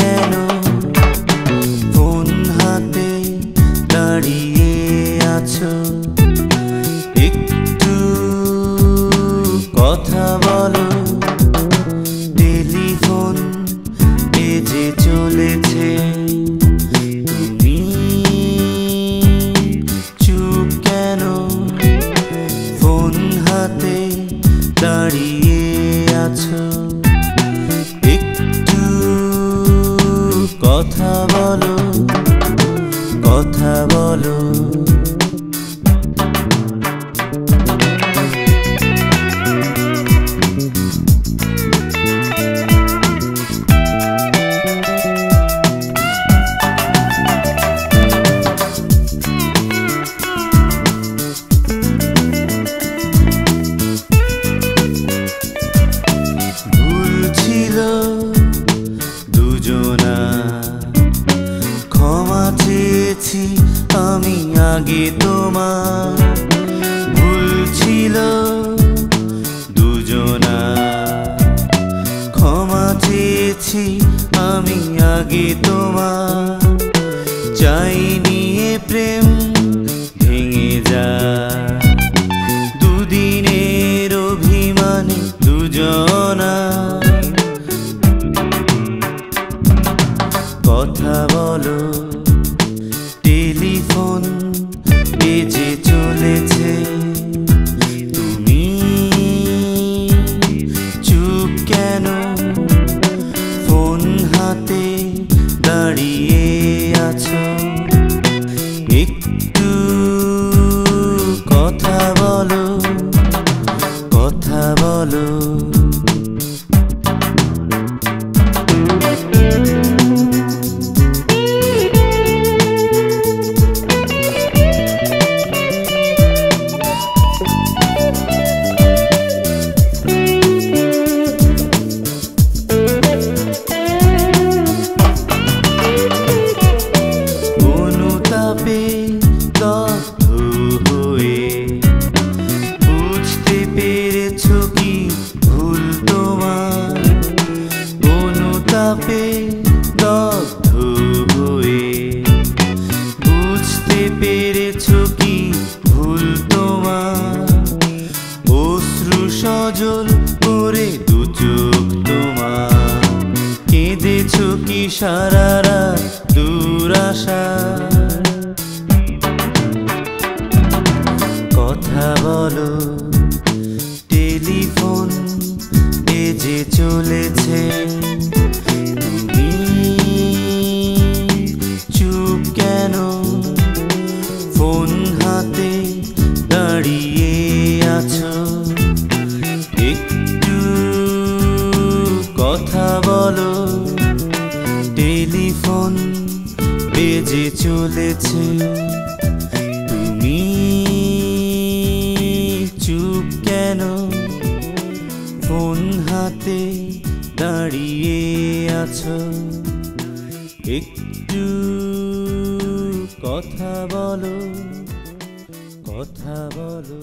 কেন ফোন হাতে দাঁড়িয়ে আছো? একটু কথা বলো। টেলিফোন বেজে চলেছে, তুমি চুপ কেন ফোন হাতে দাঁড়িয়ে আছো? একটু কথা বলো, কথা বলো। দুজনা ক্ষমা চেয়েছি আমি আগে, তোমার ভুল ছিল। দুজনা ক্ষমা চেয়েছি আমি আগে, তোমার চাইনি এ প্রেম ভেঙে যায়। দুদিনের অভিমানে দুজনা কথা বলো। টেলিফোন বেজে চলেছে, তুমি চুপ কেন ফোন হাতে দাঁড়িয়ে আছো? একটু কথা বলো, কথা বলো। বুঝতে পেরেছো কি ভুল তোমার? অনুতাপে দগ্ধ হয়ে বুঝতে পেরেছো কি ভুল তোমার? অশ্রু সজল করে দু চোখ তোমার, কেঁদেছো কি সারা রাত দুরাশা? কথা বলো। টেলিফোন বেজে চলেছে, তুমি চুপ কেন ফোন হাতে দাঁড়িয়ে আছো? একটু কথা বলো। টেলিফোন বেজে চলেছে, তুমি চুপ কেন ফোন হাতে দাঁড়িয়ে আছো? একটু কথা বলো, কথা বলো।